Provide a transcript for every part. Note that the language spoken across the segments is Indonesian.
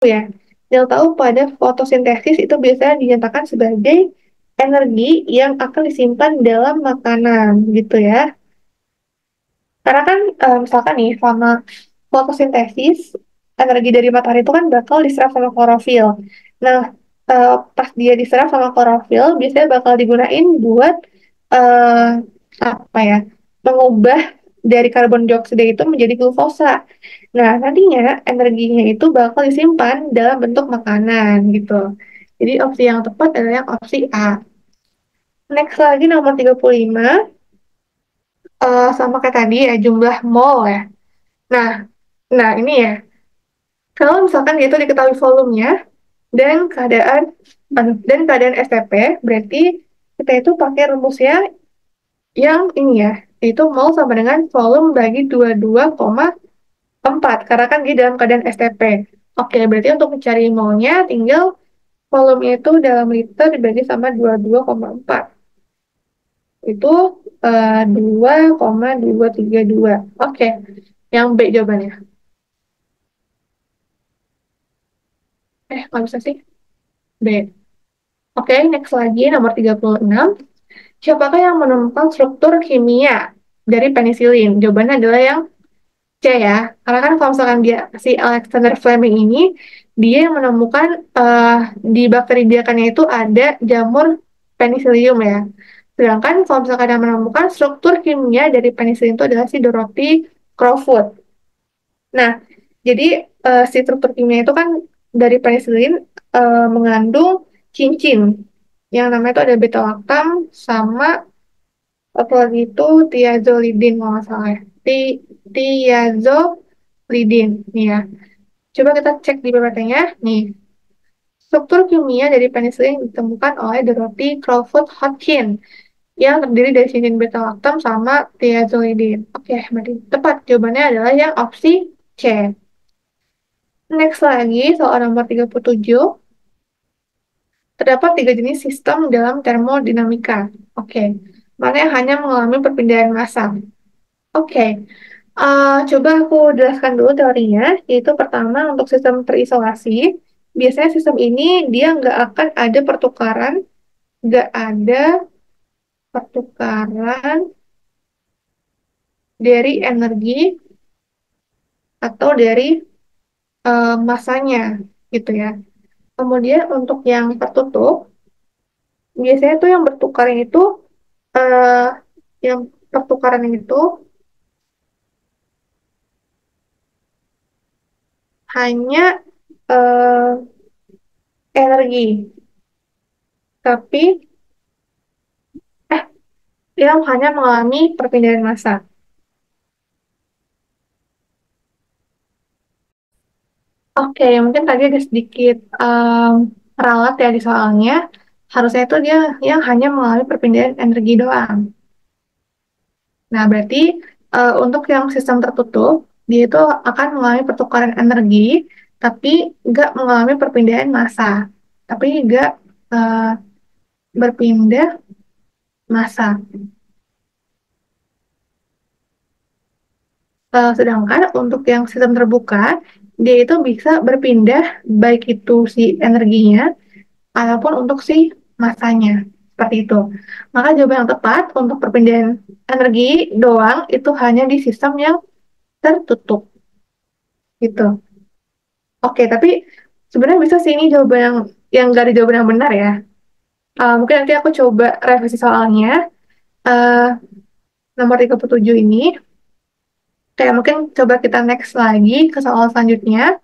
ya. Yang tahu pada fotosintesis itu biasanya dinyatakan sebagai energi yang akan disimpan dalam makanan gitu ya. Karena kan misalkan nih sama fotosintesis, energi dari matahari itu kan bakal diserap sama klorofil. Nah, pas dia diserap sama klorofil, biasanya bakal digunain buat eh, apa ya, mengubah dari karbon dioksida itu menjadi glukosa. Nah, nantinya energinya itu bakal disimpan dalam bentuk makanan gitu. Jadi opsi yang tepat adalah yang opsi A. Next lagi nomor 35, sama kayak tadi ya, jumlah mol ya. Nah, nah ini ya, kalau misalkan itu diketahui volumenya dan keadaan STP, berarti kita itu pakai rumusnya yang ini ya, itu mol sama dengan volume bagi 22,4 karena kan dia dalam keadaan STP. Oke, berarti untuk mencari molnya tinggal volumenya itu dalam liter dibagi sama 22,4. Itu 2,232. Oke, yang B jawabannya. Nggak bisa sih. B. Oke, next lagi nomor 36. Siapakah yang menemukan struktur kimia dari penisilin? Jawabannya adalah yang C ya. Karena kan kalau misalkan dia si Alexander Fleming ini dia yang menemukan di bakteri biakannya itu ada jamur penicillium ya. Sedangkan kalau misalkan yang menemukan struktur kimia dari penisilin itu adalah si Dorothy Crowfoot. Nah, jadi si struktur kimia itu kan dari penicillin mengandung cincin yang namanya itu ada beta lactam sama apa lagi itu thiazolidin kalau nggak salah ya. Thiazolidin nih ya. Coba kita cek di PPT-nya. Nih, struktur kimia dari penicillin ditemukan oleh Dorothy Crowfoot Hodgkin yang terdiri dari cincin beta lactam sama thiazolidin. Oke, berarti tepat jawabannya adalah yang opsi C. Next lagi, soal nomor 37, terdapat tiga jenis sistem dalam termodinamika. Oke, mana yang hanya mengalami perpindahan massa? Oke, coba aku jelaskan dulu teorinya, yaitu pertama untuk sistem terisolasi, biasanya sistem ini dia nggak ada pertukaran dari energi atau dari massanya, gitu ya. Kemudian untuk yang tertutup, biasanya tuh yang bertukarnya itu eh yang pertukaran itu hanya eh, energi, tapi eh yang hanya mengalami perpindahan massa. Oke, mungkin tadi ada sedikit ralat ya di soalnya. Harusnya itu dia yang hanya mengalami perpindahan energi doang. Nah, berarti untuk yang sistem tertutup, dia itu akan mengalami pertukaran energi, tapi nggak mengalami perpindahan massa, tapi nggak eh, berpindah massa. Sedangkan untuk yang sistem terbuka, dia itu bisa berpindah baik itu si energinya ataupun untuk si masanya. Seperti itu. Maka jawaban yang tepat untuk perpindahan energi doang itu hanya di sistem yang tertutup. Gitu. Oke, tapi sebenarnya bisa sih ini jawaban yang nggak ada jawaban yang benar ya. Mungkin nanti aku coba revisi soalnya. Eh, nomor 37 ini. Kayak mungkin coba kita next lagi ke soal selanjutnya.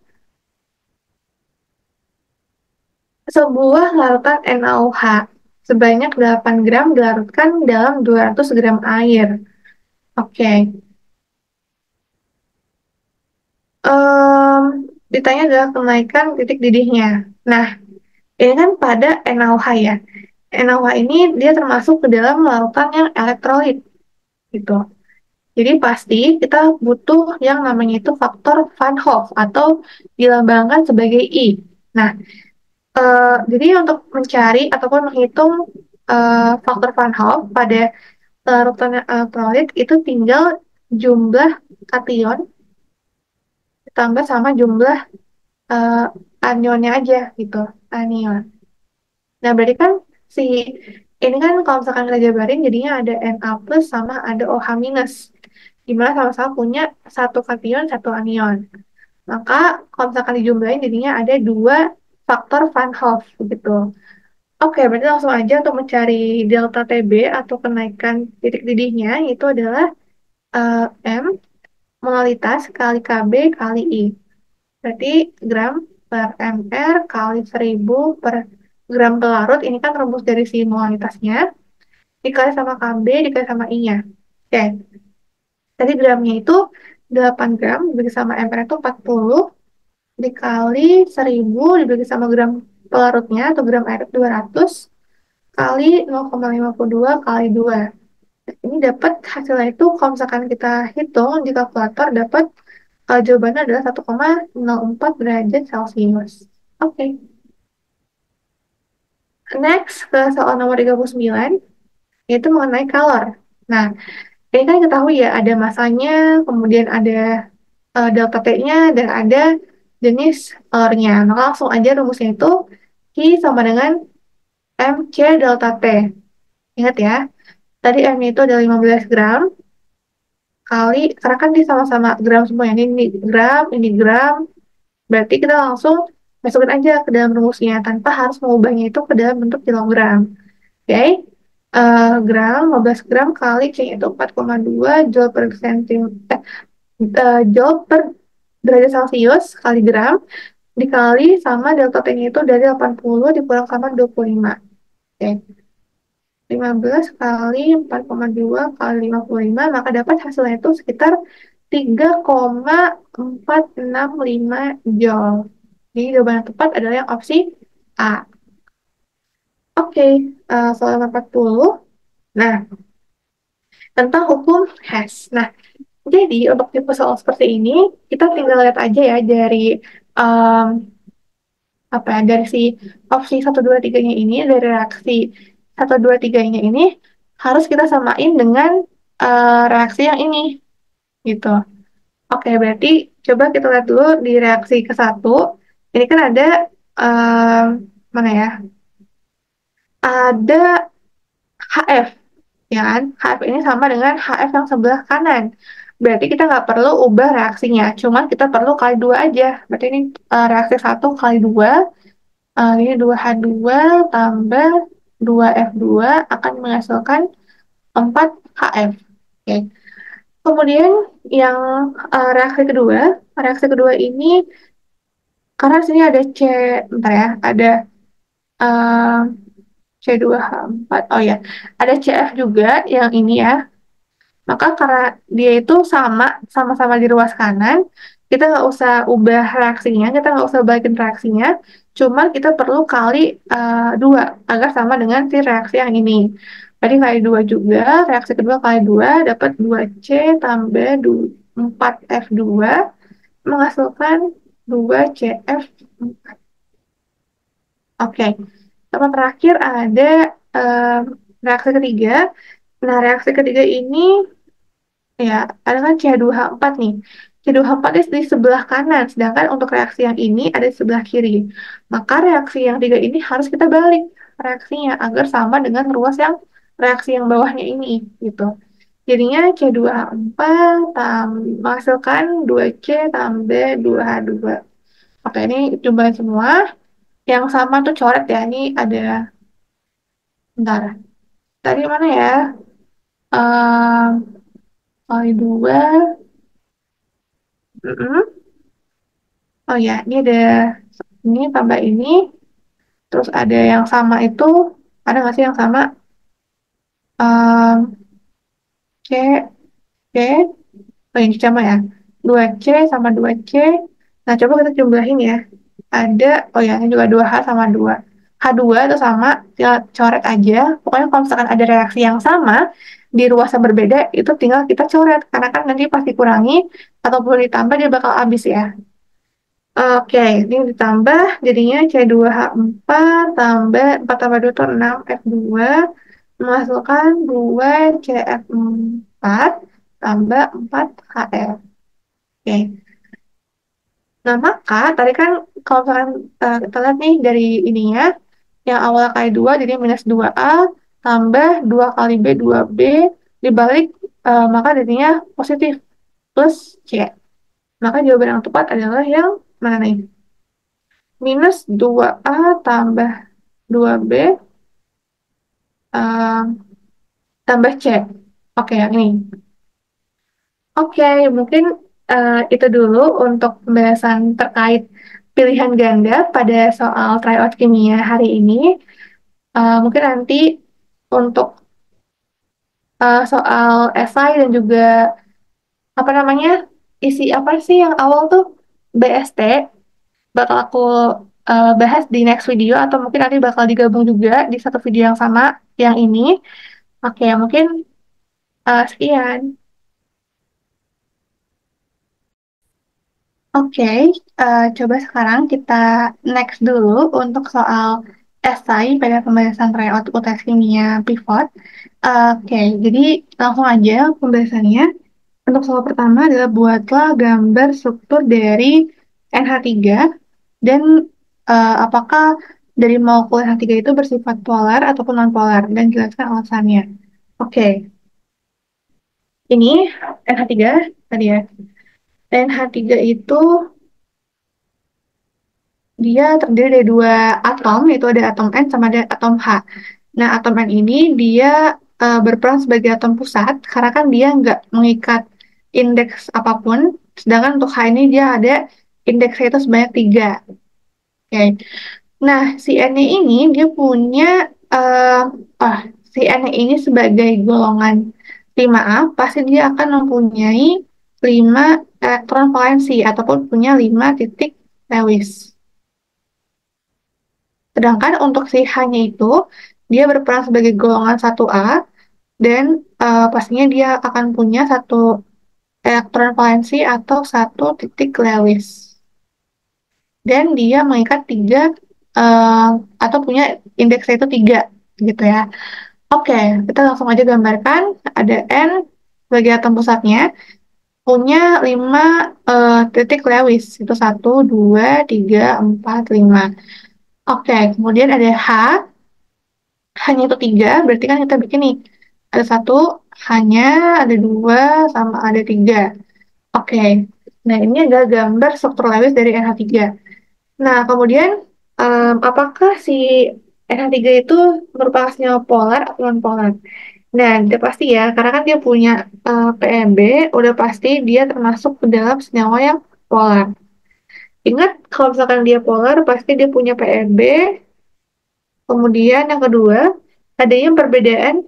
Sebuah larutan NaOH sebanyak 8 gram dilarutkan dalam 200 gram air. Oke. Em, Ditanya adalah kenaikan titik didihnya. Nah, ini kan pada NaOH ya. NaOH ini dia termasuk ke dalam larutan yang elektrolit gitu. Jadi pasti kita butuh yang namanya itu faktor Van Hoff atau dilambangkan sebagai I. Nah, jadi untuk mencari ataupun menghitung faktor Van Hoff pada larutan elektrolit itu tinggal jumlah kation ditambah sama jumlah anionnya aja gitu, anion. Nah, berarti kan si ini kan kalau misalkan kita jabarin jadinya ada Na plus sama ada OH minus. Dimana sama-sama punya satu kation, satu anion. Maka kalau misalkan dijumlahin jadinya ada dua faktor Van Hoff gitu. Oke, berarti langsung aja untuk mencari delta TB atau kenaikan titik didihnya itu adalah eh, M molalitas kali KB kali I. Berarti gram per mr kali 1000 per gram pelarut. Ini kan rumus dari si molalitasnya. Dikali sama KB, dikali sama I-nya. Oke, tadi gramnya itu 8 gram, dibagi sama mr itu 40, dikali 1000, dibagi sama gram pelarutnya atau gram air 200, kali 0,52 kali 2. Ini dapat hasilnya itu kalau misalkan kita hitung di kalkulator dapat jawabannya adalah 1,04 derajat Celcius. Oke. Next ke soal nomor 39 yaitu mengenai kalor. Nah, ini kan ketahui ya ada masanya, kemudian ada delta T-nya dan ada jenis kalornya. Maka langsung aja rumusnya itu Q sama dengan MC delta T. Ingat ya, tadi M-nya itu ada 15 gram kali, karena kan dia sama-sama gram semua ya. Ini gram, ini gram. Berarti kita langsung masukin aja ke dalam rumusnya tanpa harus mengubahnya itu ke dalam bentuk kilogram. Oke, gram, 15 gram kali C itu 4,2 joule per centimeter, joule per derajat Celcius kali gram dikali sama delta T-nya itu dari 80 dikurang sama 25. Oke, 15 kali 4,2 kali 55 maka dapat hasilnya itu sekitar 3,465 joule. Jadi jawaban yang tepat adalah yang opsi A. Oke, soal nomor 40. Nah, tentang hukum Hess. Nah, jadi untuk tipe soal seperti ini, kita tinggal lihat aja ya dari em, apa ya, dari si opsi 1, 2, 3-nya ini, dari reaksi 1, 2, 3-nya ini harus kita samain dengan reaksi yang ini gitu. Oke, berarti coba kita lihat dulu di reaksi ke satu. Ini kan ada em, mana ya? Ada HF, ya kan? HF ini sama dengan HF yang sebelah kanan. Berarti kita nggak perlu ubah reaksinya, cuman kita perlu kali dua aja. Berarti ini reaksi 1 kali 2, ini 2H2 tambah 2F2 akan menghasilkan 4HF. Oke. Kemudian yang reaksi kedua ini, karena di sini ada C, bentar ya, ada eh, C2H4, oh ya, ada CF juga yang ini ya. Maka karena dia itu sama-sama di ruas kanan, kita nggak usah ubah reaksinya, kita nggak usah balikin reaksinya, cuman kita perlu kali 2 agar sama dengan si reaksi yang ini. Jadi kali 2 juga, reaksi kedua kali 2 dapat 2C tambah 4F2 menghasilkan 2CF4. Oke, sama terakhir ada em, reaksi ketiga. Nah, reaksi ketiga ini ya, ada kan C2H4 nih. C2H4 di sebelah kanan, sedangkan untuk reaksi yang ini ada di sebelah kiri. Maka reaksi yang tiga ini harus kita balik reaksinya agar sama dengan ruas yang reaksi yang bawahnya ini gitu. Jadinya C2H4 menghasilkan 2C tambah 2H2. Oke, ini jumlahin semua. Yang sama tuh coret ya. Ini ada, bentar. Tadi mana ya? Kali 2. Oh ya, ini ada ini tambah ini, terus ada yang sama itu, ada nggak sih yang sama? Em, C, C, oh ini sama ya, 2C sama 2C. Nah, coba kita jumlahin ya. Ada, oh ya, ini juga 2H sama 2. H2 itu sama, tinggal coret aja. Pokoknya kalau misalkan ada reaksi yang sama, di ruas yang berbeda, itu tinggal kita coret. Karena kan nanti pas dikurangi, ataupun ditambah, dia bakal habis ya. Oke, ini ditambah jadinya C2H4 tambah 4 tambah 2 itu 6F2 menghasilkan 2CF4 tambah 4HF. Oke, Nah, maka tadi kan kalau misalkan kita lihat nih dari ininya, yang awalnya kali 2 jadi minus 2A tambah 2 kali B, 2B dibalik, maka jadinya positif plus C. Maka jawaban yang tepat adalah yang mana nih? Minus 2A tambah 2B eh, tambah C. Oke, yang ini. Oke, mungkin itu dulu untuk pembahasan terkait pilihan ganda pada soal tryout kimia hari ini. Mungkin nanti untuk soal esai dan juga apa namanya isi apa sih yang awal tuh BST bakal aku bahas di next video atau mungkin nanti bakal digabung juga di satu video yang sama yang ini. Oke, mungkin sekian. Oke, coba sekarang kita next dulu untuk soal esai pada pembahasan tryout UTS kimia pivot. Oke, jadi langsung aja pembahasannya. Untuk soal pertama adalah buatlah gambar struktur dari NH3 dan apakah dari molekul NH3 itu bersifat polar ataupun non-polar dan jelaskan alasannya. Oke, ini NH3 tadi ya. NH3 itu dia terdiri dari dua atom, yaitu ada atom N sama ada atom H. Nah, atom N ini dia berperan sebagai atom pusat karena kan dia nggak mengikat indeks apapun, sedangkan untuk H ini dia ada indeksnya itu sebanyak 3. Oke. Nah, si N ini dia punya eh ah si N ini sebagai golongan 5A pasti dia akan mempunyai 5 elektron valensi ataupun punya 5 titik Lewis. Sedangkan untuk si H-nya itu, dia berperan sebagai golongan 1A, dan pastinya dia akan punya satu elektron valensi atau satu titik Lewis. Dan dia mengikat 3, eh, atau punya indeksnya itu 3, gitu ya. Oke, kita langsung aja gambarkan. Ada N sebagai atom pusatnya, punya 5 titik Lewis. Itu 1, 2, 3, 4, 5. Oke, kemudian ada H, hanya itu 3, berarti kan kita bikin nih. Ada 1, hanya ada 2, sama ada 3. Oke, nah ini adalah gambar struktur Lewis dari NH3. Nah, kemudian apakah si NH3 itu merupakan senyawa polar atau non-polar? Nah, udah pasti ya, karena kan dia punya PMB, udah pasti dia termasuk ke dalam senyawa yang polar. Ingat, kalau misalkan dia polar, pasti dia punya PMB. Kemudian yang kedua, adanya perbedaan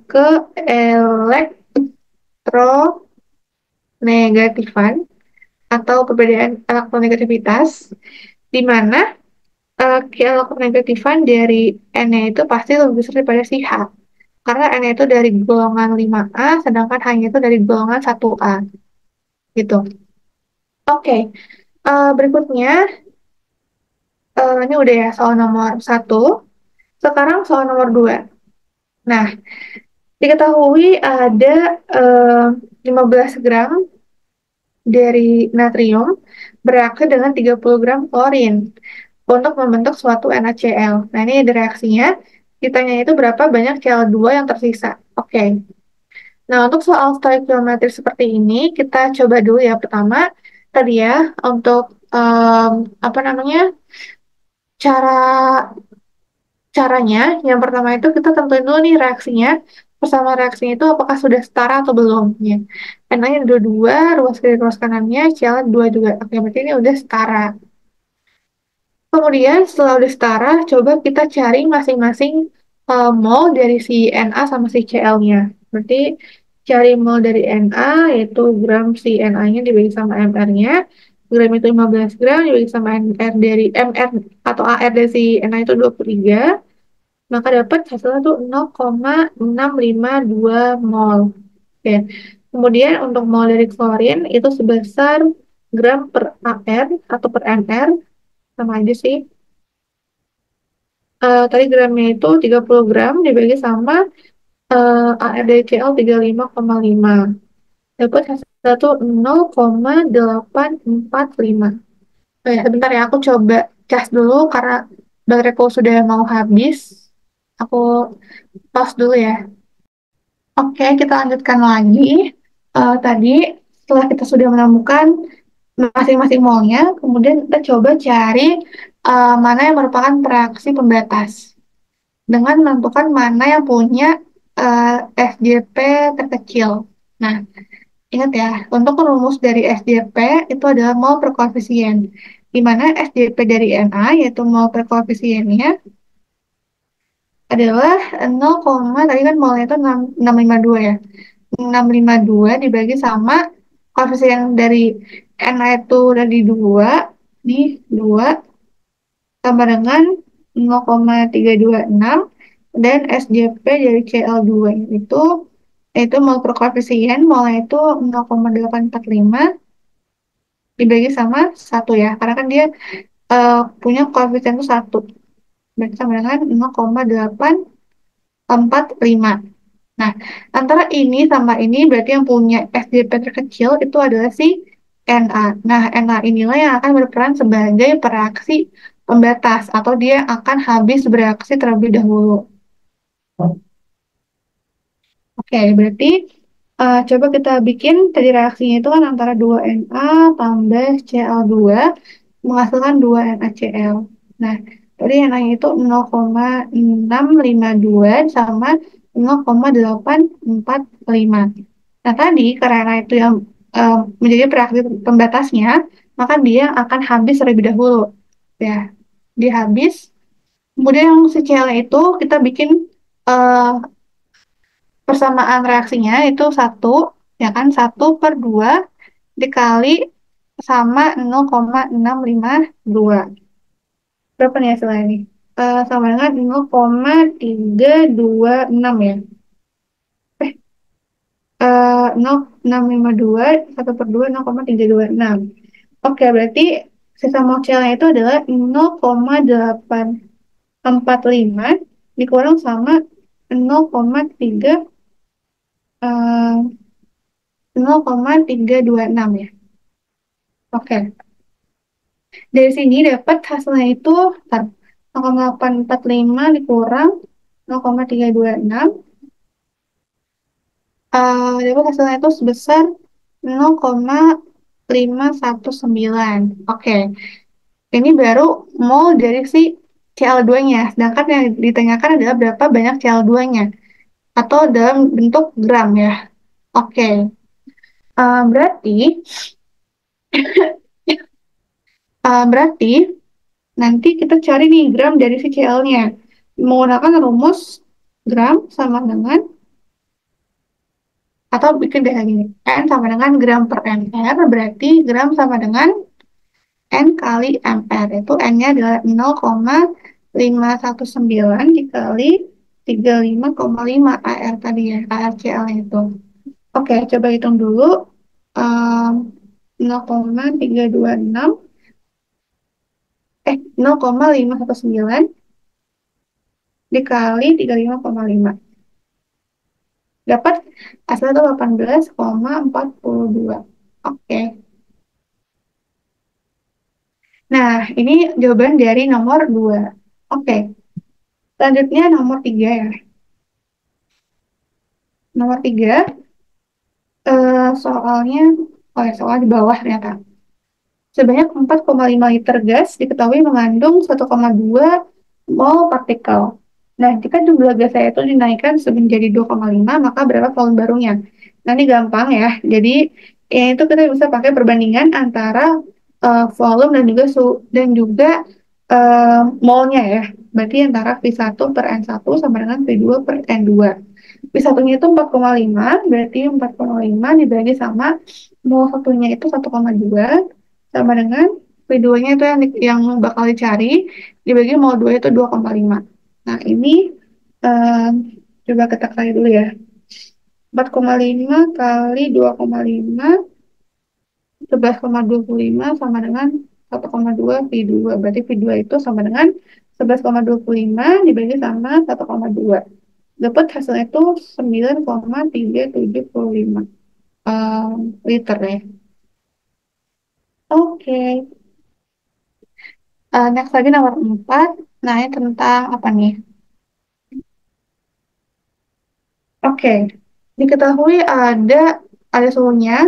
ke elektronegatifan atau perbedaan elektronegativitas, di mana keelektronegatifan dari N-nya itu pasti lebih besar daripada si H. Karena N-nya itu dari golongan 5A, sedangkan H-nya itu dari golongan 1A. Gitu. Oke, berikutnya, ini udah ya soal nomor 1. Sekarang soal nomor 2. Nah, diketahui ada 15 gram dari natrium bereaksi dengan 30 gram klorin untuk membentuk suatu NaCl. Nah, ini ada reaksinya. Ditanya itu berapa banyak Cl2 yang tersisa. Oke. Nah, untuk soal stoikiometri seperti ini, kita coba dulu ya. Pertama, tadi ya, untuk apa namanya, cara caranya, yang pertama itu kita tentuin dulu nih reaksinya. Pertama reaksinya itu apakah sudah setara atau belum. Ya. Karena yang dua-dua, ruas kiri ruas kanannya, Cl 2 juga. Oke, berarti ini udah setara. Kemudian setelah udah setara, coba kita cari masing-masing mol dari si Na sama si Cl-nya. Berarti cari mol dari Na, yaitu gram si Na-nya dibagi sama mR-nya. Gram itu 15 gram, dibagi sama MR dari MR atau AR dari si Na itu 23. Maka dapat hasilnya tuh 0,652 mol. Oke. Kemudian untuk mol dari klorin itu sebesar gram per AR atau per mR, sama aja sih. Tadi gramnya itu 30 gram dibagi sama AR dari Cl 35,5. Dapat hasil tuh 0,845. Oh ya, sebentar ya, aku coba cas dulu karena bateraiku sudah mau habis. Aku pause dulu ya. Oke, kita lanjutkan lagi. Tadi setelah kita sudah menemukan masing-masing molnya, kemudian kita coba cari mana yang merupakan reaksi pembatas dengan menentukan mana yang punya SJP terkecil. Nah, ingat ya, untuk rumus dari SJP itu adalah mol per koefisien, di mana SJP dari Na, yaitu mol per koefisiennya, adalah 0, tadi kan molnya itu 652 ya. 652 dibagi sama koefisien dari Na itu udah di 2 sama dengan 0,326 dan SJP dari Cl2 itu mol per koefisien, molnya itu 0,845 dibagi sama 1 ya, karena kan dia punya koefisien itu 1, berarti sama dengan 0,845. Nah, antara ini sama ini berarti yang punya SJP terkecil itu adalah si Na. Nah, Na inilah yang akan berperan sebagai pereaksi pembatas atau dia akan habis bereaksi terlebih dahulu. Oke, berarti coba kita bikin tadi reaksinya itu kan antara 2Na tambah Cl2 menghasilkan 2NaCl. Nah, tadi Na-nya itu 0,652 sama 0,845. Nah, tadi karena itu yang menjadi reaksi pembatasnya, maka dia akan habis terlebih dahulu. Ya, dia habis. Kemudian yang si Cl itu kita bikin eh, persamaan reaksinya itu 1, ya kan, 1/2 dikali sama 0,652. Berapa nih hasilnya ini? Sama dengan 0,326 ya. 0,652, 1/2, 0,326. Oke, berarti sisa mocelnya itu adalah 0,845 dikurang sama 0,3 eh, 0,326 ya. Oke, dari sini dapat hasilnya itu ntar, 0,845 dikurang 0,326, dapat hasilnya itu sebesar 0,519. Oke, ini baru mol dari si Cl2-nya, sedangkan yang ditanyakan adalah berapa banyak Cl2-nya, atau dalam bentuk gram ya. Oke, berarti berarti nanti kita cari nih gram dari si Cl-nya. Menggunakan rumus gram sama dengan, atau bikin deh lagi nih. N sama dengan gram per mr, berarti gram sama dengan N kali mr. Itu N-nya adalah 0,519 dikali 35,5 AR tadi ya, ARCL itu. Oke, coba hitung dulu. Um, 0,326, 0,519 dikali 35,5. Dapat hasilnya itu 18,42. Oke. Nah, ini jawaban dari nomor 2. Oke. Selanjutnya nomor 3 ya. Nomor 3, soalnya, oh ya, soal di bawah ternyata. Sebanyak 4,5 liter gas diketahui mengandung 1,2 mol partikel. Nah, jika jumlah gasnya itu dinaikkan menjadi 2,5, maka berapa volume barunya? Nah, ini gampang ya. Jadi, ya itu kita bisa pakai perbandingan antara volume dan juga molnya ya. Berarti antara V1/N1 sama dengan V2/N2. V1-nya itu 4,5, berarti 4,5 dibagi sama mol satunya itu 1,2 sama dengan V2-nya itu yang bakal dicari dibagi mol 2 itu 2,5. Nah, ini eh, coba kita kali dulu ya. 4,5 kali 2,5, 11,25 sama dengan 1,2 V2. Berarti V2 itu sama dengan 11,25 dibagi sama 1,2. Dapat hasilnya itu 9,375. liter ya. Oke. Next lagi nomor 4. Nah, ini tentang apa nih? Oke. Diketahui ada suhunya,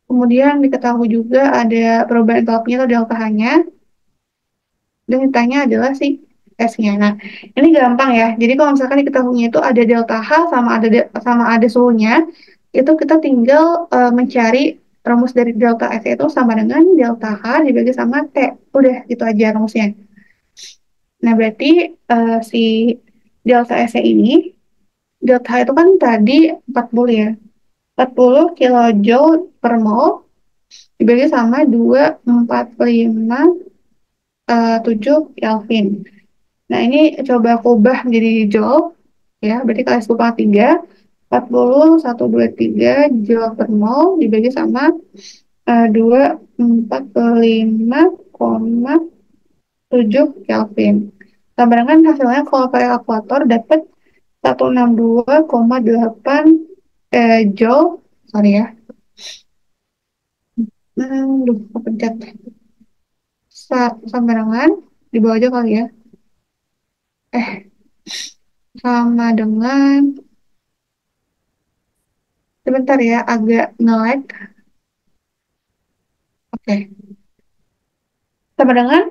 kemudian diketahui juga ada perubahan entalpinya atau delta H-nya, dan ditanya adalah si S-nya. Nah, ini gampang ya. Jadi kalau misalkan diketahuinya itu ada delta H sama ada suhunya, itu kita tinggal mencari rumus dari delta S itu sama dengan delta H dibagi sama T. Udah, itu aja rumusnya. Nah, berarti si delta S ini, delta H itu kan tadi 40 ya. 40 kilojoule per mol dibagi sama 245 Kelvin. Nah, ini coba aku ubah menjadi joule, ya, berarti kali 10 pangkat 3, 40,123 joule per mol dibagi sama 245,7 Kelvin. Tambahkan hasilnya kalau pakai kalkulator dapat 162,8 joule, sorry ya, duh, kepencet. Sama dengan, di bawah aja kali ya, eh, sama dengan, sebentar ya, agak nge-lag. Oke, sama dengan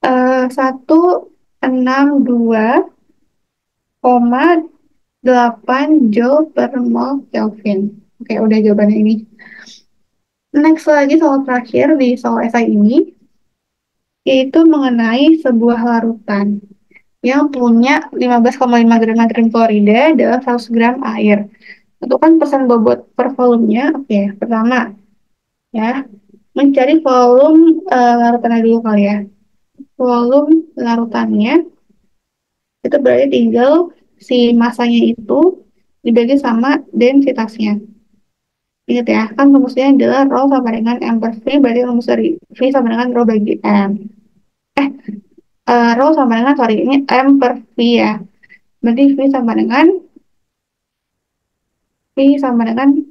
162,8 joule per mol Kelvin. Oke, udah jawabannya ini. Next lagi soal terakhir di soal esai ini, yaitu mengenai sebuah larutan yang punya 15,5 gram natrium klorida dalam 100 gram air. Tentukan persen bobot per volumenya. Oke, pertama ya, mencari volume larutannya dulu kali ya. Volume larutannya itu berarti tinggal si masanya itu dibagi sama densitasnya. Ingat ya, kan rumusnya adalah rho sama dengan M per V, berarti rumus dari V sama dengan rho bagi M. Rho sama dengan, sorry, ini M per V ya. Berarti V sama dengan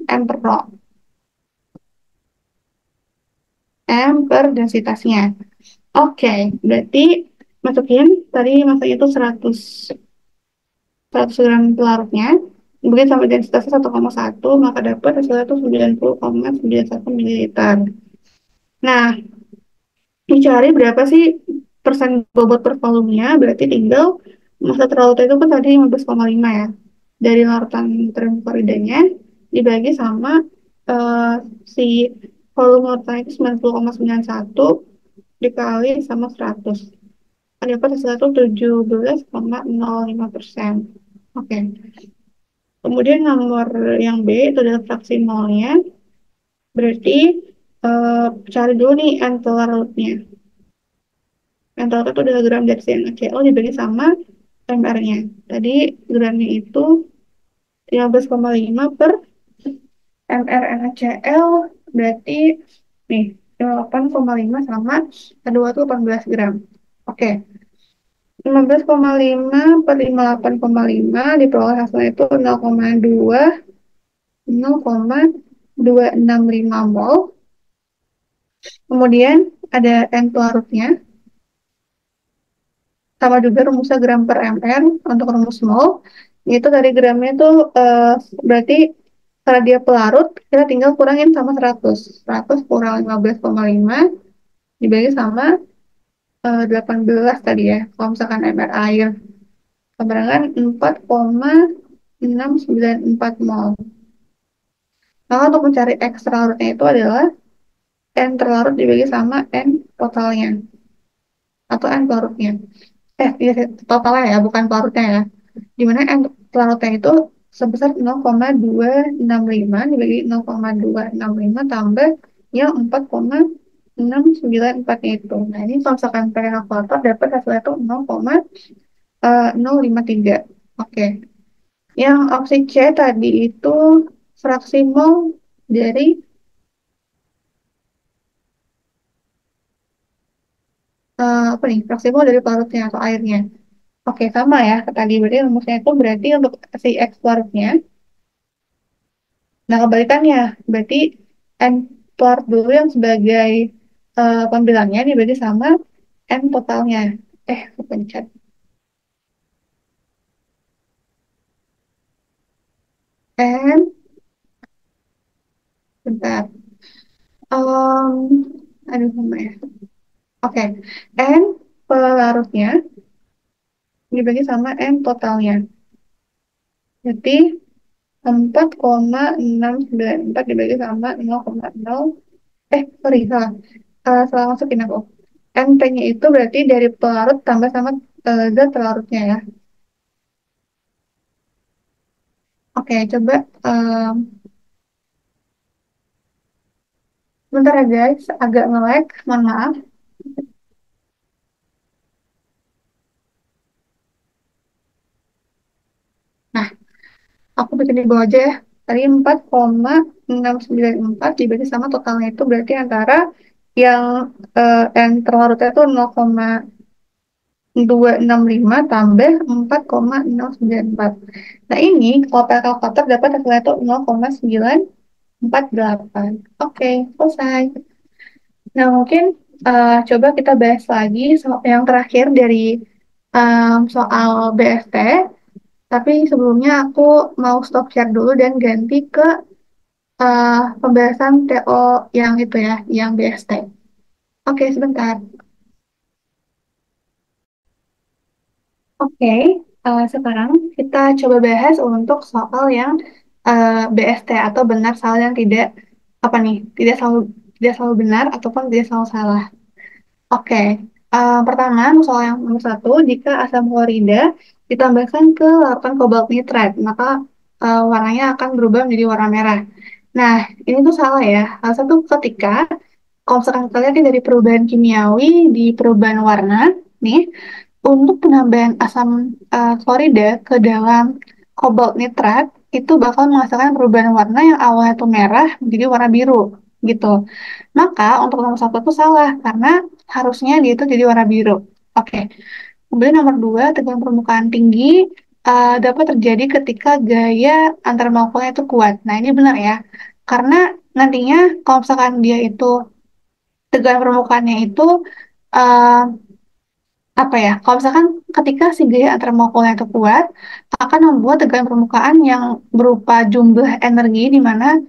M per rho. M per densitasnya. Oke, berarti masukin tadi masanya itu 100 gram pelarutnya. Kemudian sampai densitasnya 1,1, maka dapat hasilnya itu 90,91 mililiter. Nah, dicari berapa sih persen bobot per volumenya, berarti tinggal massa terlalu itu kan tadi 15,5 ya. Dari larutan termoklorida dibagi sama eh, si volume larutan itu 90,91 dikali sama 100. Dapat hasilnya itu 17,05%. Oke. Kemudian nomor yang B itu adalah fraksi molnya. Berarti cari dulu nih N larutnya. N larut itu adalah gram dari NaCl dibagi sama MR-nya. Tadi gramnya itu 15,5 per MR NaCl, berarti nih 8,5 sama kedua tuh 18 gram. Oke, 15,5 per 58,5 diperoleh hasilnya itu 0,265 mol. Kemudian ada N pelarutnya, sama juga rumusnya gram per ml untuk rumus mol. Itu dari gramnya itu berarti karena dia pelarut, kita tinggal kurangin sama 100. 100 kurang 15,5 dibagi sama 18 tadi ya. Kalau misalkan ml air, keberangan 4,694 mol. Maka untuk mencari X larutnya itu adalah N terlarut dibagi sama N totalnya atau N pelarutnya. Iya, totalnya ya, bukan pelarutnya ya. Dimana N pelarutnya itu sebesar 0,265 dibagi 0,265 tambah yang 4,694 itu. Nah, ini kalau misalkan pakai kalkulator dapat hasilnya itu 0,053. Oke. Yang opsi C tadi itu fraksi mol dari apa nih? Fraksi mol dari pelarutnya atau airnya. Oke, sama ya. Tadi berarti rumusnya itu berarti untuk si X larutnya Nah, kebalikannya, berarti N port dulu yang sebagai pembilangnya dibagi sama N totalnya. Kepencet. N, bentar. Aduh, sama ya. Oke, N pelarutnya dibagi sama N totalnya. Berarti 4,694 dibagi sama 0,0. Sorry, salah. Salah masukin aku. N-nya itu berarti dari pelarut tambah sama zat pelarutnya ya. Oke, coba bentar ya guys, agak nge-lag, mohon maaf. Nah, aku bikin di bawah aja ya. Tadi 4,694 dibagi sama totalnya itu berarti antara yang N terlarutnya itu 0,265 tambah 4,094. Nah, ini kalau pakai kalkulator dapat hasilnya itu 0,948. Oke, selesai. Nah, mungkin coba kita bahas lagi yang terakhir dari soal BST. Tapi sebelumnya aku mau stop share dulu dan ganti ke pembahasan TO yang itu ya, yang BST. Oke, sebentar. Oke, sekarang kita coba bahas untuk soal yang BST atau benar salah yang tidak apa nih, tidak selalu benar ataupun tidak selalu salah. Oke, pertama soal yang nomor satu, jika asam klorida ditambahkan ke larutan kobalt nitrat, maka warnanya akan berubah menjadi warna merah. Nah, ini tuh salah ya. Alasan tuh ketika kalau misalkan kita lihat nih dari perubahan kimiawi di perubahan warna, nih, untuk penambahan asam klorida ke dalam kobalt nitrat, itu bakal menghasilkan perubahan warna yang awalnya tuh merah menjadi warna biru, gitu. Maka untuk nomor satu itu salah, karena harusnya dia itu jadi warna biru. Oke, kemudian nomor dua, tegangan permukaan tinggi dapat terjadi ketika gaya antar molekulnya itu kuat. Nah, ini benar ya. Karena nantinya kalau misalkan dia itu tegangan permukaannya itu eh, apa ya? Kalau misalkan ketika si gaya antar molekulnya itu kuat, akan membuat tegangan permukaan yang berupa jumlah energi di mana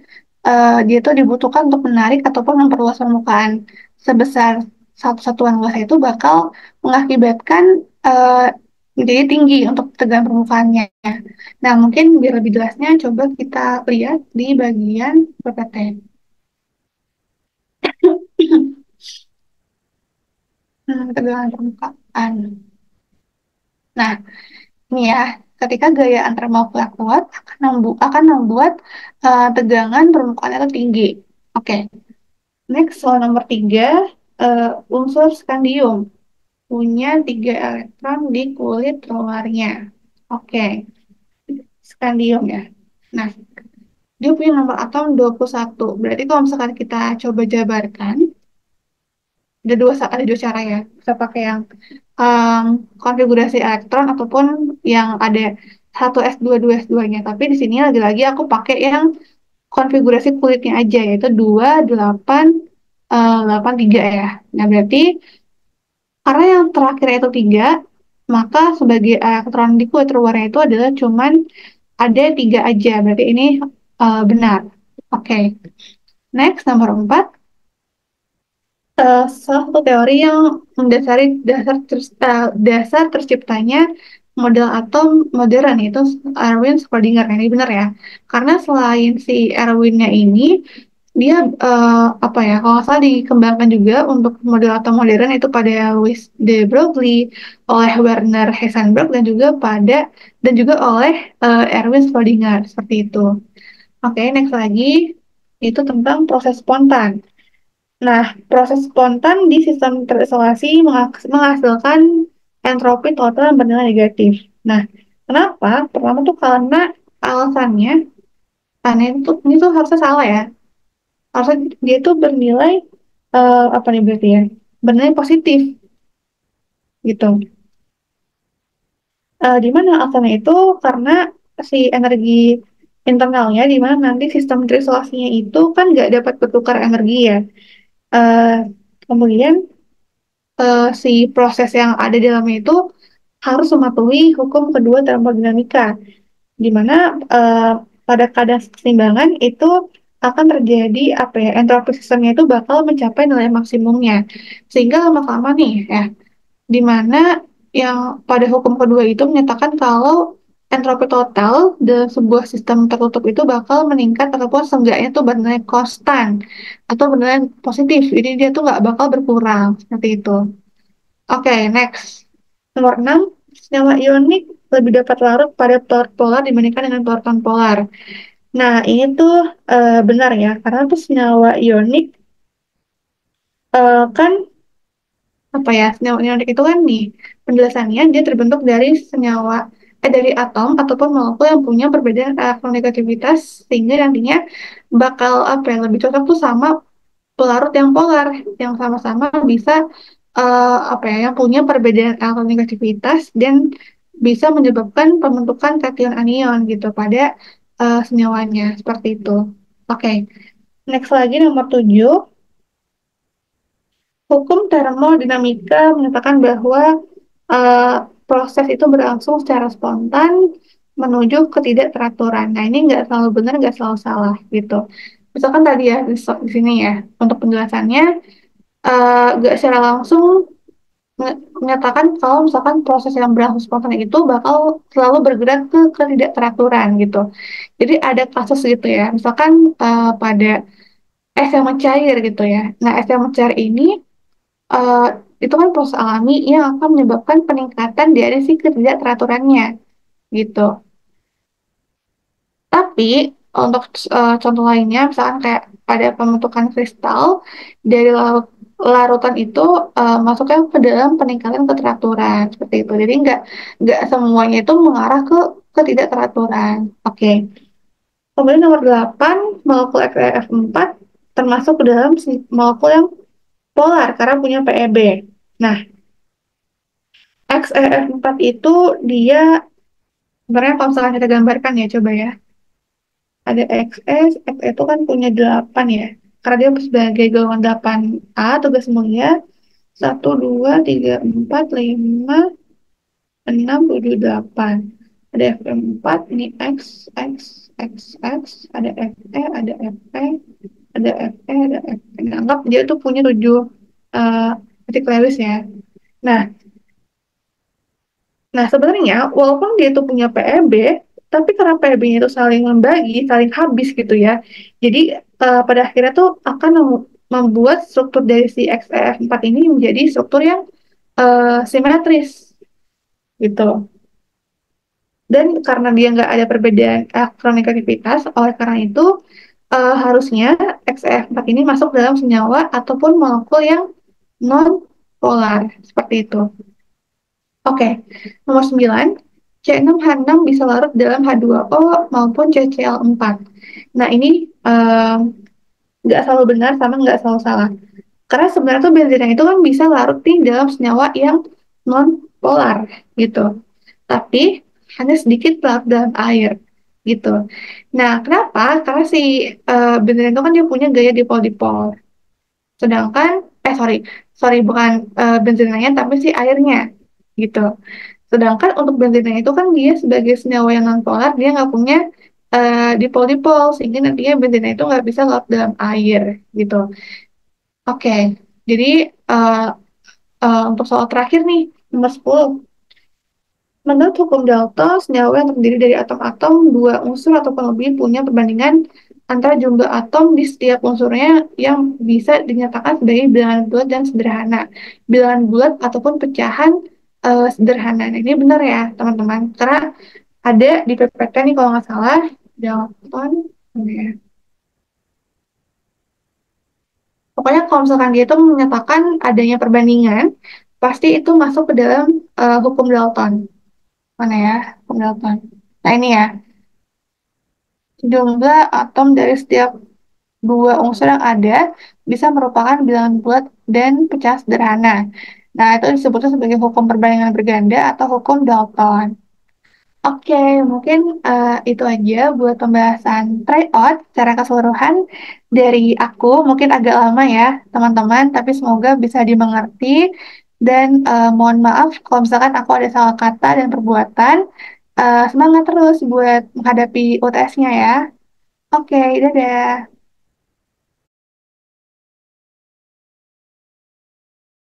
dia itu dibutuhkan untuk menarik ataupun memperluas permukaan sebesar satu satuan luas itu bakal mengakibatkan eh, menjadi tinggi untuk tegangan permukaannya. Nah, mungkin biar lebih jelasnya, coba kita lihat di bagian PPT. Tegangan permukaan. Nah, ini ya, ketika gaya antar molekul kuat akan membuat tegangan permukaan itu tinggi. Oke, next soal nomor tiga, unsur skandium punya 3 elektron di kulit luarnya. Oke, skandium ya. Nah, dia punya nomor atom 21. Berarti kalau misalkan kita coba jabarkan, ada dua cara ya. Bisa pakai yang um, konfigurasi elektron ataupun yang ada satu s dua S2-nya. Tapi di sini lagi-lagi aku pakai yang konfigurasi kulitnya aja, yaitu 2, 8, 8, 3 ya. Nah, berarti karena yang terakhir itu 3, maka sebagai elektron di kulit luarnya itu adalah cuman ada 3 aja. Berarti ini benar. Oke. Next, nomor 4. Salah satu teori yang mendasari dasar terciptanya model atom modern itu Erwin Schrödinger. Nah, ini benar ya. Karena selain si Erwinnya ini, dia apa ya, kalau nggak salah dikembangkan juga untuk model atom modern itu pada Louis de Broglie, oleh Werner Heisenberg dan juga oleh Erwin Schrödinger seperti itu. Oke, next lagi itu tentang proses spontan. Nah, proses spontan di sistem terisolasi menghasilkan entropi total yang bernilai negatif. Nah, kenapa? Pertama tuh karena alasannya, karena ini tuh harusnya salah ya. Harusnya dia tuh bernilai, apa nih berarti ya? Bernilai positif, gitu. Di mana alasannya itu karena si energi internalnya, di mana nanti sistem terisolasinya itu kan nggak dapat bertukar energi ya. Eh, Kemudian si proses yang ada di dalamnya itu harus mematuhi hukum kedua termodinamika, di mana eh, pada kadar keseimbangan itu akan terjadi apa ya, entropi sistemnya itu bakal mencapai nilai maksimumnya, sehingga lama-lama nih ya, di mana yang pada hukum kedua itu menyatakan kalau entropi total dalam sebuah sistem tertutup itu bakal meningkat ataupun seenggaknya tuh bernilai konstan atau bernilai positif, jadi dia tuh nggak bakal berkurang seperti itu. Oke, next. Nomor 6, senyawa ionik lebih dapat larut pada pelarut polar dibandingkan dengan pelarut non-polar. Nah, ini tuh benar ya, karena tuh senyawa ionik kan apa ya, senyawa ionik itu kan nih, penjelasannya dia terbentuk dari senyawa, dari atom ataupun molekul yang punya perbedaan elektronegativitas, sehingga nantinya bakal apa ya, lebih cocok tuh sama pelarut yang polar, yang sama-sama bisa apa ya, yang punya perbedaan elektronegativitas dan bisa menyebabkan pembentukan kation anion gitu pada senyawanya seperti itu. Oke, next lagi nomor 7, hukum termodinamika menyatakan bahwa eh, proses itu berlangsung secara spontan menuju ketidakteraturan. Nah, ini nggak selalu benar, nggak selalu salah gitu. Misalkan tadi ya di sini ya, untuk penjelasannya nggak secara langsung menyatakan kalau misalkan proses yang berlangsung spontan itu bakal selalu bergerak ke ketidakteraturan gitu. Jadi ada kasus gitu ya, misalkan pada es yang mencair gitu ya. Nah, es yang mencair ini eh, itu kan proses alami yang akan menyebabkan peningkatan dari si ketidakteraturannya gitu. Tapi untuk contoh lainnya, misalkan kayak pada pembentukan kristal dari larutan itu masuknya ke dalam peningkatan keteraturan seperti itu. Jadi nggak semuanya itu mengarah ke ketidakteraturan. Oke. Kemudian nomor 8, molekul XEF4 termasuk ke dalam si molekul yang polar karena punya PEB. Nah, XEF4 itu dia sebenarnya kalau misalkan kita gambarkan ya, coba ya. Ada XS, X itu kan punya 8 ya. Karena dia sebagai golongan 8A, tugas mulia 1, 2, 3, 4, 5, 6, 7, 8. Ada FM4, ini X, X, X, X, ada FE, ada FE, ada FE, ada FE. Nah, anggap dia tuh punya 7 uh, titik Lewis ya. Nah, Nah, sebenarnya walaupun dia itu punya PEB, tapi karena PEB-nya itu saling membagi, saling habis gitu ya. Jadi pada akhirnya tuh akan membuat struktur dari si XEF4 ini menjadi struktur yang simetris gitu. Dan karena dia nggak ada perbedaan elektronegativitas, oleh karena itu harusnya XEF4 ini masuk dalam senyawa ataupun molekul yang non polar seperti itu. Oke, nomor 9, C6H6 bisa larut dalam H2O maupun CCl4. Nah, ini nggak selalu benar sama nggak selalu salah. Karena sebenarnya tuh benzena itu kan bisa larut di dalam senyawa yang non-polar gitu. Tapi hanya sedikit larut dalam air gitu. Nah, kenapa? Karena si benzena itu kan dia punya gaya dipol-dipol. Sedangkan, sorry, bukan benzenanya, tapi si airnya gitu. Sedangkan untuk benzena itu kan dia sebagai senyawa yang nonpolar, dia nggak punya dipol-dipol, sehingga nantinya benzena itu nggak bisa larut dalam air, gitu. Oke, jadi uh, untuk soal terakhir nih, nomor 10. Menurut hukum Dalton, senyawa yang terdiri dari atom-atom, dua unsur ataupun lebih punya perbandingan antara jumlah atom di setiap unsurnya yang bisa dinyatakan sebagai bilangan bulat dan sederhana. Bilangan bulat ataupun pecahan sederhana. Nah, ini benar ya, teman-teman. Karena ada di PPT nih kalau nggak salah, Dalton, ya. Pokoknya kalau misalkan dia itu menyatakan adanya perbandingan, pasti itu masuk ke dalam hukum Dalton. Mana ya, hukum Dalton. Nah, ini ya. Jumlah atom dari setiap dua unsur yang ada bisa merupakan bilangan bulat dan pecah sederhana. Nah, itu disebutnya sebagai hukum perbandingan berganda atau hukum Dalton. Oke, mungkin itu aja buat pembahasan tryout secara keseluruhan dari aku. Mungkin agak lama ya, teman-teman, tapi semoga bisa dimengerti. Dan mohon maaf kalau misalkan aku ada salah kata dan perbuatan. Semangat terus buat menghadapi UTS-nya ya. Oke, dadah.